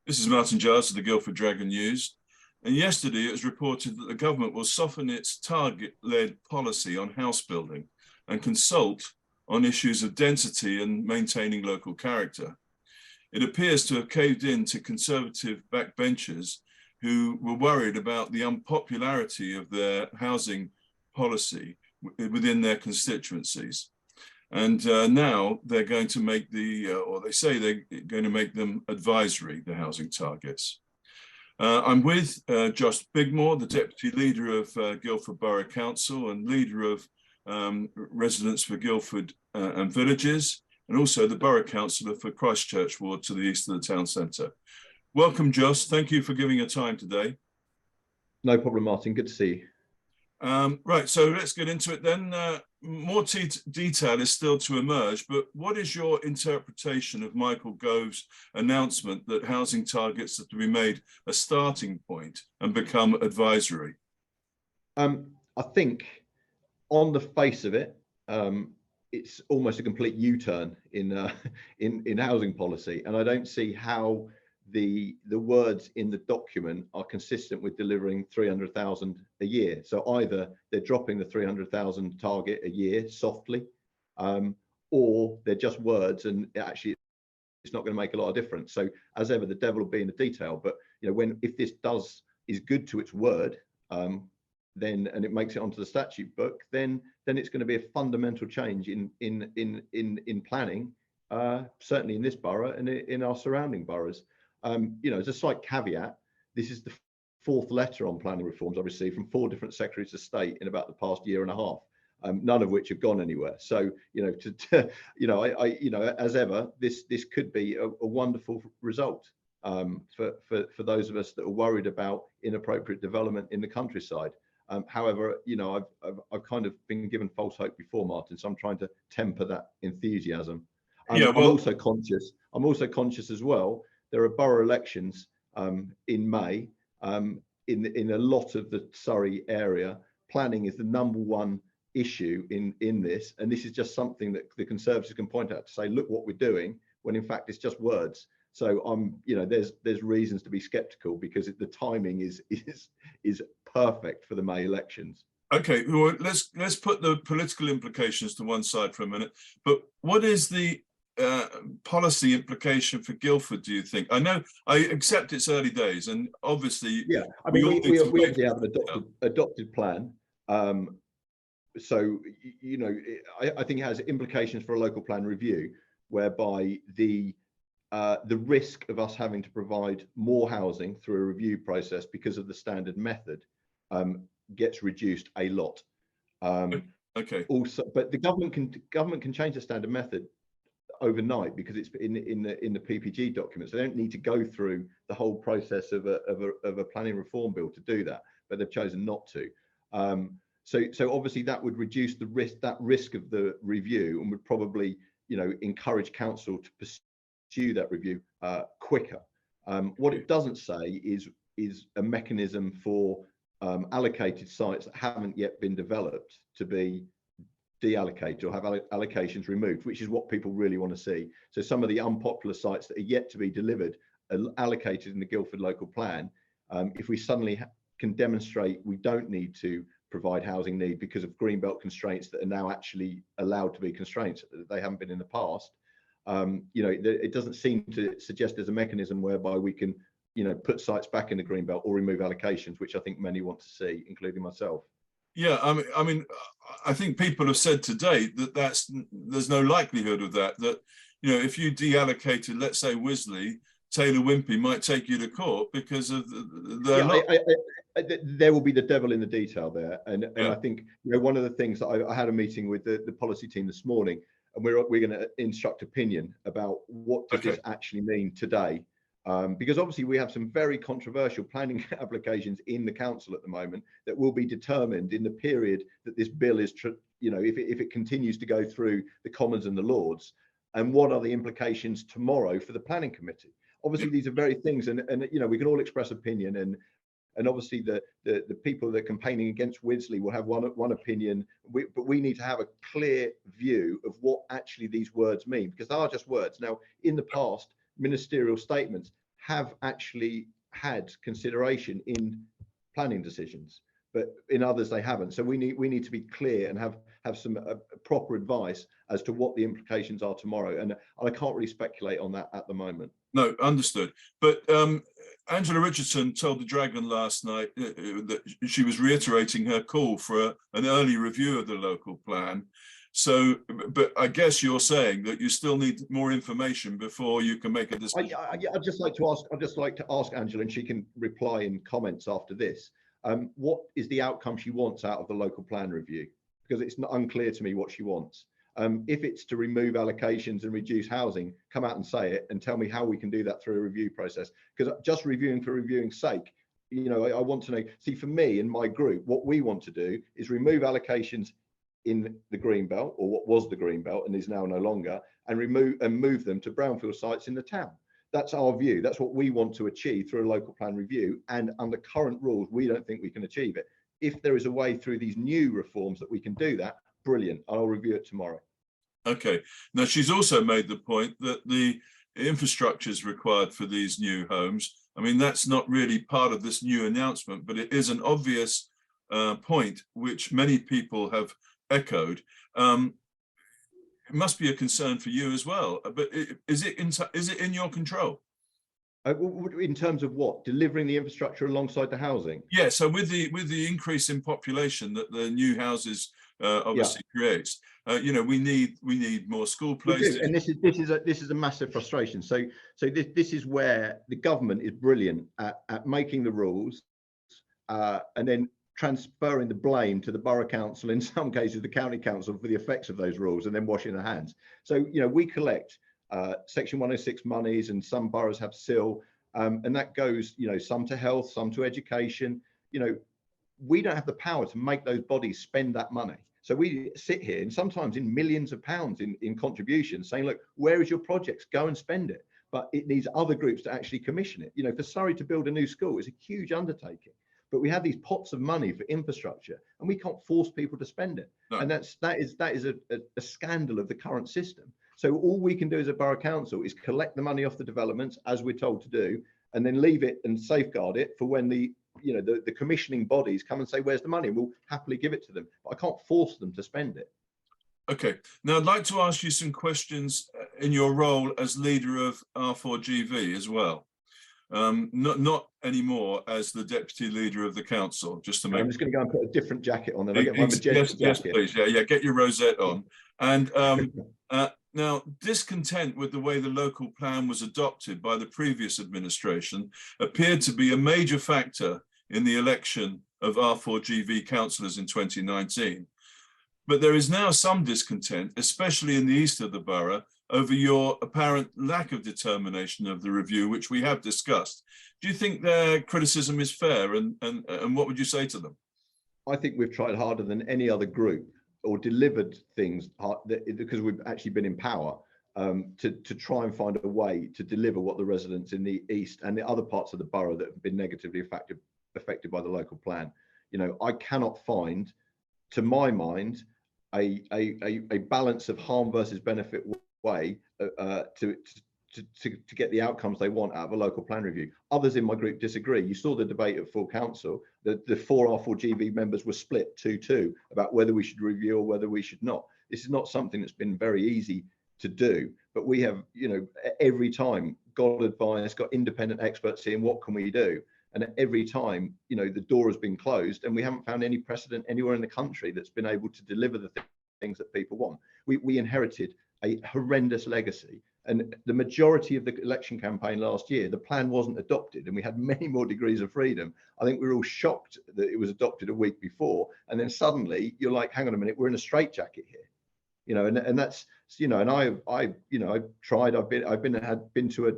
This is Martin Giles of the Guildford Dragon News. And yesterday it was reported that the government will soften its target-led policy on house building and consult on issues of density and maintaining local character. It appears to have caved in to conservative backbenchers who were worried about the unpopularity of their housing policy within their constituencies. And now they're going to make or they say they're going to make them advisory, the housing targets. I'm with Josh Bigmore, the Deputy Leader of Guildford Borough Council and Leader of Residents for Guildford and Villages, and also the Borough Councillor for Christchurch Ward to the east of the town centre. Welcome, Josh. Thank you for giving your time today. No problem, Martin. Good to see you. Right, so let's get into it then. More detail is still to emerge, but what is your interpretation of Michael Gove's announcement that housing targets are to be made a starting point and become advisory? I think on the face of it, it's almost a complete U-turn in housing policy, and I don't see how the words in the document are consistent with delivering 300,000 a year. So either they're dropping the 300,000 target a year softly, or they're just words and actually it's not going to make a lot of difference. So as ever, the devil will be in the detail. But you know, if this is good to its word, then and it makes it onto the statute book, then it's going to be a fundamental change in planning, certainly in this borough and in our surrounding boroughs. You know, as a slight caveat, this is the fourth letter on planning reforms I've received from 4 different secretaries of state in about the past year and a half, none of which have gone anywhere. So, you know, as ever, this could be a wonderful result for those of us that are worried about inappropriate development in the countryside. However, you know, I've kind of been given false hope before, Martin, so I'm trying to temper that enthusiasm. Yeah, well, I'm also conscious as well. There are borough elections in May. In a lot of the Surrey area, planning is the #1 issue in this, and this is just something that the Conservatives can point out to say, look what we're doing, when in fact it's just words. So you know, there's reasons to be sceptical because the timing is perfect for the May elections. Okay, well, let's put the political implications to one side for a minute. But what is the policy implication for Guildford, do you think? I know, I accept it's early days, and obviously, yeah, I mean, we obviously have an adopted plan. So you know, I think it has implications for a local plan review, whereby the risk of us having to provide more housing through a review process because of the standard method gets reduced a lot. Okay. Also, but the government can change the standard method overnight because it's in the PPG document, so they don't need to go through the whole process of a planning reform bill to do that, but they've chosen not to. So obviously that would reduce the risk of the review, and would probably, you know, encourage council to pursue that review quicker. What it doesn't say is a mechanism for allocated sites that haven't yet been developed to be deallocated or have allocations removed, which is what people really want to see. So some of the unpopular sites that are yet to be delivered are allocated in the Guildford local plan. If we suddenly can demonstrate we don't need to provide housing need because of greenbelt constraints that are now actually allowed to be constraints that they haven't been in the past, you know, it doesn't seem to suggest there's a mechanism whereby we can, you know, put sites back in the greenbelt or remove allocations, which I think many want to see, including myself. Yeah, I mean, I think people have said to date that there's no likelihood of that. That, you know, if you deallocated, let's say Wisley, Taylor Wimpey might take you to court because of there will be the devil in the detail there, and I think, you know, one of the things that I had a meeting with the policy team this morning, and we're going to instruct opinion about what does this actually mean today. Because obviously we have some very controversial planning applications in the council at the moment that will be determined in the period that this bill is, you know, if it continues to go through the Commons and the Lords, and what are the implications tomorrow for the planning committee. Obviously these are very things, and you know, we can all express opinion, and obviously the people that are campaigning against Wisley will have one opinion, but we need to have a clear view of what actually these words mean, because they are just words. Now, in the past, ministerial statements have actually had consideration in planning decisions, but in others they haven't. So we need to be clear and have some proper advice as to what the implications are tomorrow. And I can't really speculate on that at the moment. No, understood. But Angela Richardson told the Dragon last night that she was reiterating her call for an early review of the local plan. So, but I guess you're saying that you still need more information before you can make a decision. I'd just like to ask Angela, and she can reply in comments after this. What is the outcome she wants out of the local plan review? Because it's not unclear to me what she wants. If it's to remove allocations and reduce housing, come out and say it and tell me how we can do that through a review process. Because just reviewing for reviewing's sake, you know, I want to know. See, for me and my group, what we want to do is remove allocations in the green belt, or what was the green belt and is now no longer, and move them to brownfield sites in the town. That's our view. That's what we want to achieve through a local plan review. And under current rules, we don't think we can achieve it. If there is a way through these new reforms that we can do that, brilliant. I'll review it tomorrow. Okay. Now, she's also made the point that the infrastructure is required for these new homes. I mean, that's not really part of this new announcement, but it is an obvious point which many people have echoed. It must be a concern for you as well. But is it in your control? In terms of what? Delivering the infrastructure alongside the housing? Yeah. So with the increase in population that the new houses obviously creates, you know, we need more school places. And this is a massive frustration. So this is where the government is brilliant at making the rules and then transferring the blame to the borough council, in some cases the county council, for the effects of those rules, and then washing their hands. So, you know, we collect Section 106 monies, and some boroughs have SIL, and that goes, you know, some to health, some to education. You know, we don't have the power to make those bodies spend that money. So we sit here and sometimes in millions of pounds in contributions saying, look, where is your projects? Go and spend it. But it needs other groups to actually commission it. You know, for Surrey to build a new school is a huge undertaking. But we have these pots of money for infrastructure, and we can't force people to spend it. No. And that is a scandal of the current system. So all we can do as a borough council is collect the money off the developments, as we're told to do, and then leave it and safeguard it for when the commissioning bodies come and say, where's the money? And we'll happily give it to them. But I can't force them to spend it. Okay. Now I'd like to ask you some questions in your role as leader of R4GV as well. Not anymore as the deputy leader of the council, just to make. I'm just going to go and put a different jacket on. Then I get my magenta jacket. Yes, please. Yeah. Get your rosette on. And now, discontent with the way the local plan was adopted by the previous administration appeared to be a major factor in the election of R4GV councillors in 2019. But there is now some discontent, especially in the east of the borough, over your apparent lack of determination of the review, which we have discussed. Do you think their criticism is fair, and what would you say to them? I think we've tried harder than any other group, or delivered things because we've actually been in power, to try and find a way to deliver what the residents in the east and the other parts of the borough that have been negatively affected by the local plan. You know, I cannot find, to my mind, a balance of harm versus benefit way to get the outcomes they want out of a local plan review. Others in my group disagree. You saw the debate at full council. The 4 R4GV members were split 2-2 about whether we should review or whether we should not. This is not something that's been very easy to do, but we have, you know, every time got advice, got independent experts saying what can we do, and every time, you know, the door has been closed, and we haven't found any precedent anywhere in the country that's been able to deliver the things that people want. We inherited a horrendous legacy, and the majority of the election campaign last year, the plan wasn't adopted, and we had many more degrees of freedom. I think we were all shocked that it was adopted a week before, and then suddenly you're like, hang on a minute, we're in a straitjacket here, you know. And that's, you know, and I've tried. I've been to a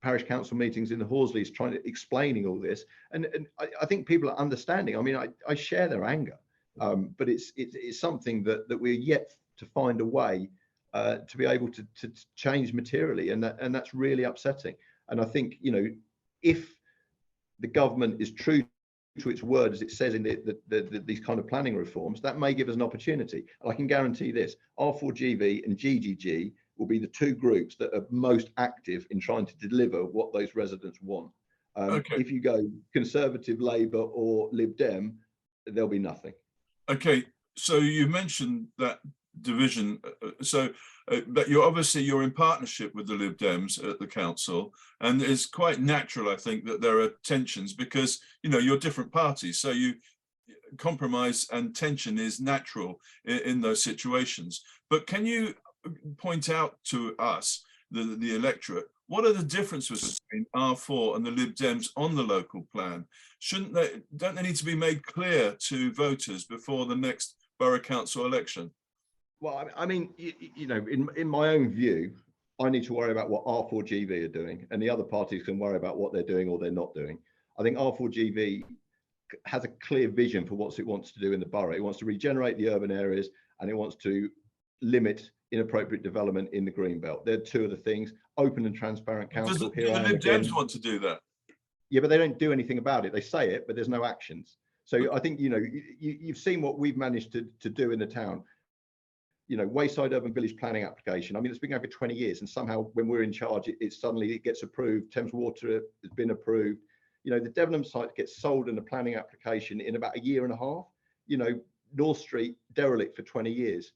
parish council meetings in the Horsleys trying to explaining all this, and I think people are understanding. I mean, I share their anger, but it's something that we're yet to find a way to be able to change materially, and that's really upsetting. And I think, you know, if the government is true to its word, as it says in these kind of planning reforms, that may give us an opportunity. And I can guarantee this: R4GV and GGG will be the two groups that are most active in trying to deliver what those residents want. Okay. If you go Conservative, Labour or Lib Dem, there'll be nothing. Okay, so you mentioned that division. But you're in partnership with the Lib Dems at the council, and it's quite natural, I think, that there are tensions because you're different parties, so you compromise and tension is natural in those situations. But can you point out to us, the electorate, what are the differences between R4 and the Lib Dems on the local plan? Don't they need to be made clear to voters before the next borough council election? Well, I mean, in my own view, I need to worry about what R4GB are doing, and the other parties can worry about what they're doing or they're not doing. I think R4GB has a clear vision for what it wants to do in the borough. It wants to regenerate the urban areas, and it wants to limit inappropriate development in the green belt. They're two of the things. Open and transparent council. Do the Lib Dems want to do that? Yeah, but they don't do anything about it. They say it, but there's no actions. So I think you've seen what we've managed to do in the town. Wayside Urban Village planning application. I mean, it's been over 20 years, and somehow when we're in charge, it suddenly gets approved. Thames Water has been approved. The Debenham site gets sold in a planning application in about a year and a half. North Street derelict for 20 years.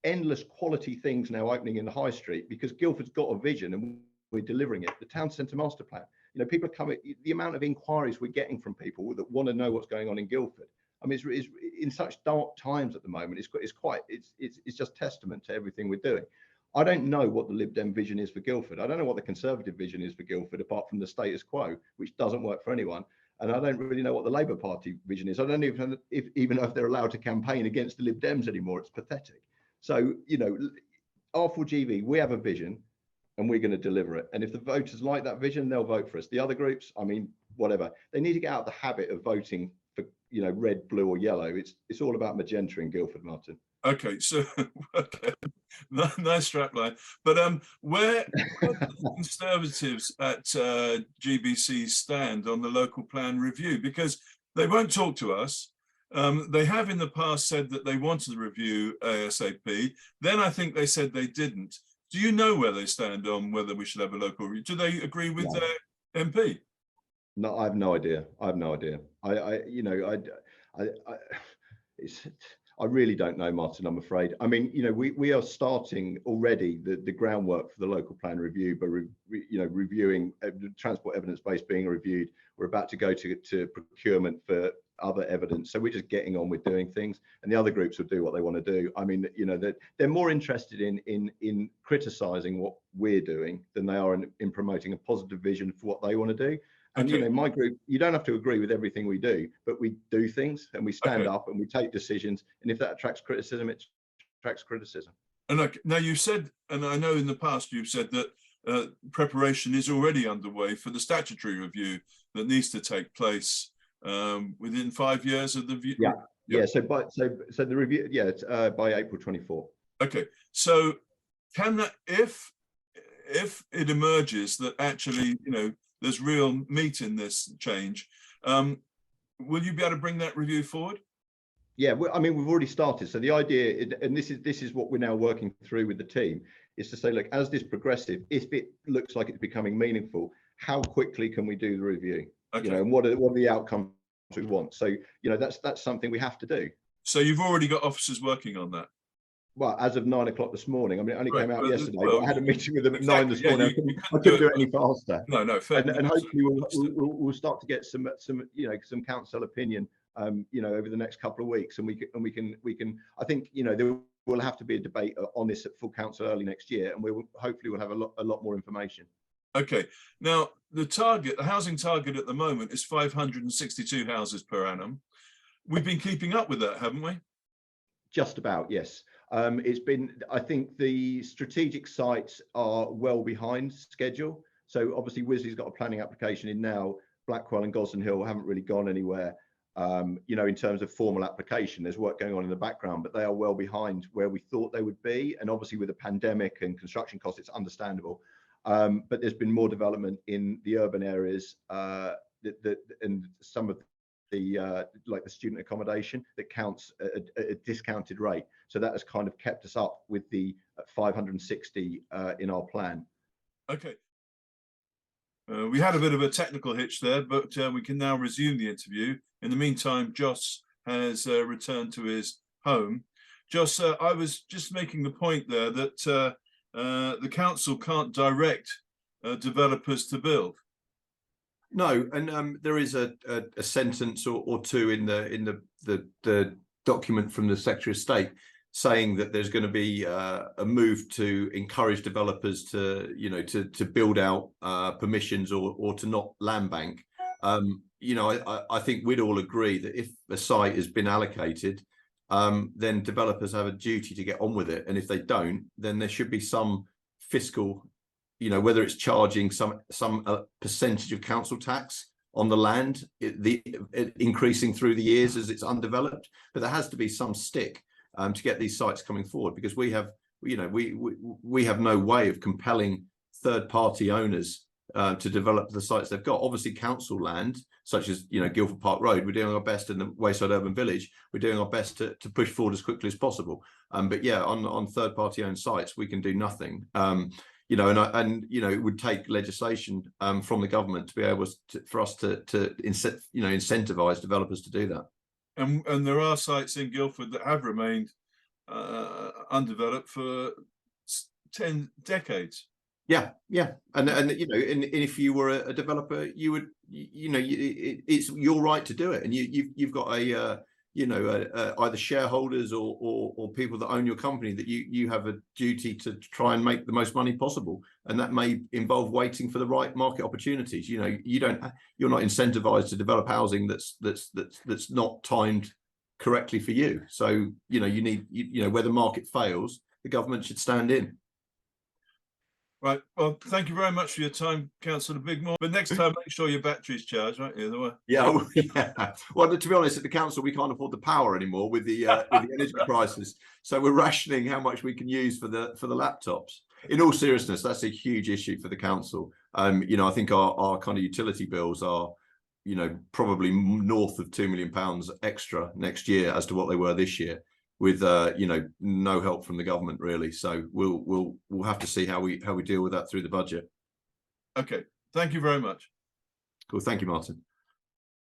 Endless quality things now opening in the high street because Guildford's got a vision and we're delivering it. The town centre master plan. People are coming. The amount of inquiries we're getting from people that want to know what's going on in Guildford. I mean, it's in such dark times at the moment. It's just testament to everything we're doing. I don't know what the Lib Dem vision is for Guildford. I don't know what the Conservative vision is for Guildford, apart from the status quo, which doesn't work for anyone. And I don't really know what the Labour Party vision is. I don't even know if they're allowed to campaign against the Lib Dems anymore. It's pathetic. So, R4GB, we have a vision and we're going to deliver it. And if the voters like that vision, they'll vote for us. The other groups, I mean, whatever. They need to get out of the habit of voting for, red, blue or yellow. It's all about magenta in Guildford, Martin. Okay, so okay. Nice strapline. But where do the Conservatives at GBC stand on the local plan review? Because they won't talk to us. They have in the past said that they wanted to review ASAP. Then I think they said they didn't. Do you know where they stand on whether we should have a local review? Do they agree with their MP? No, I have no idea. I really don't know, Martin, I'm afraid. I mean, we are starting already the groundwork for the local plan review, but reviewing transport evidence base being reviewed. We're about to go to procurement for other evidence. So we're just getting on with doing things, and the other groups will do what they want to do. I mean, they're more interested in criticizing what we're doing than they are in promoting a positive vision for what they want to do. And okay. My group, you don't have to agree with everything we do, but we do things and we stand up and we take decisions. And if that attracts criticism, it attracts criticism. And now you said, and I know in the past you've said that preparation is already underway for the statutory review that needs to take place within 5 years of the view. Yeah. So the review, it's by April 24. Okay. So can that, if it emerges that actually there's real meat in this change, will you be able to bring that review forward? Yeah, I mean, we've already started. So the idea, and this is what we're now working through with the team, is to say, look, as this progressive, if it looks like it's becoming meaningful, how quickly can we do the review? Okay. And what are the outcomes we want? So that's something we have to do. So you've already got officers working on that. Well, as of 9 o'clock this morning. I mean, it only came out yesterday, but I had a meeting with them at 9 this morning. I couldn't do it any faster. No, fair. And hopefully we'll start to get some council opinion, over the next couple of weeks, and we can. I think there will have to be a debate on this at full council early next year, and hopefully we'll have a lot more information. Okay. Now the housing target at the moment is 562 houses per annum. We've been keeping up with that, haven't we? Just about, yes. It's been, I think the strategic sites are well behind schedule. So obviously Wisley's got a planning application in now. Blackwell and Gosden Hill haven't really gone anywhere. In terms of formal application, there's work going on in the background, but they are well behind where we thought they would be. And obviously with the pandemic and construction costs, it's understandable. But there's been more development in the urban areas and some of like the student accommodation that counts at a discounted rate. So that has kind of kept us up with the 560 in our plan. Okay. We had a bit of a technical hitch there, but we can now resume the interview. In the meantime, Joss has returned to his home. Joss, I was just making the point there that the council can't direct developers to build. No, and there is a sentence or two in the document from the Secretary of State saying that there's going to be a move to encourage developers to, to build out permissions or to not land bank. I think we'd all agree that if a site has been allocated, then developers have a duty to get on with it, and if they don't, then there should be some fiscal, whether it's charging some percentage of council tax on the land, increasing through the years as it's undeveloped, but there has to be some stick to get these sites coming forward, because we have no way of compelling third-party owners to develop the sites they've got. Obviously, council land, such as Guildford Park Road, we're doing our best, in the Wayside Urban Village, we're doing our best to push forward as quickly as possible. But yeah, on third-party owned sites, we can do nothing. It would take legislation from the government to be able for us to incentivize developers to do that. And there are sites in Guildford that have remained undeveloped for 10 decades. Yeah, and if you were a developer, you would, it's your right to do it, and you've got either shareholders or people that own your company that you have a duty to try and make the most money possible, and that may involve waiting for the right market opportunities. You're not incentivized to develop housing that's not timed correctly for you. So you need where the market fails, the government should stand in. Right. Well, thank you very much for your time, Councillor Bigmore. But next time, make sure your battery's charged, right? Yeah. Well, to be honest, at the council, we can't afford the power anymore with the energy prices. So we're rationing how much we can use for the laptops. In all seriousness, that's a huge issue for the council. I think our kind of utility bills are, probably north of £2 million extra next year as to what they were this year, with no help from the government really. So we'll have to see how we deal with that through the budget. Okay, thank you very much. Cool, thank you, Martin.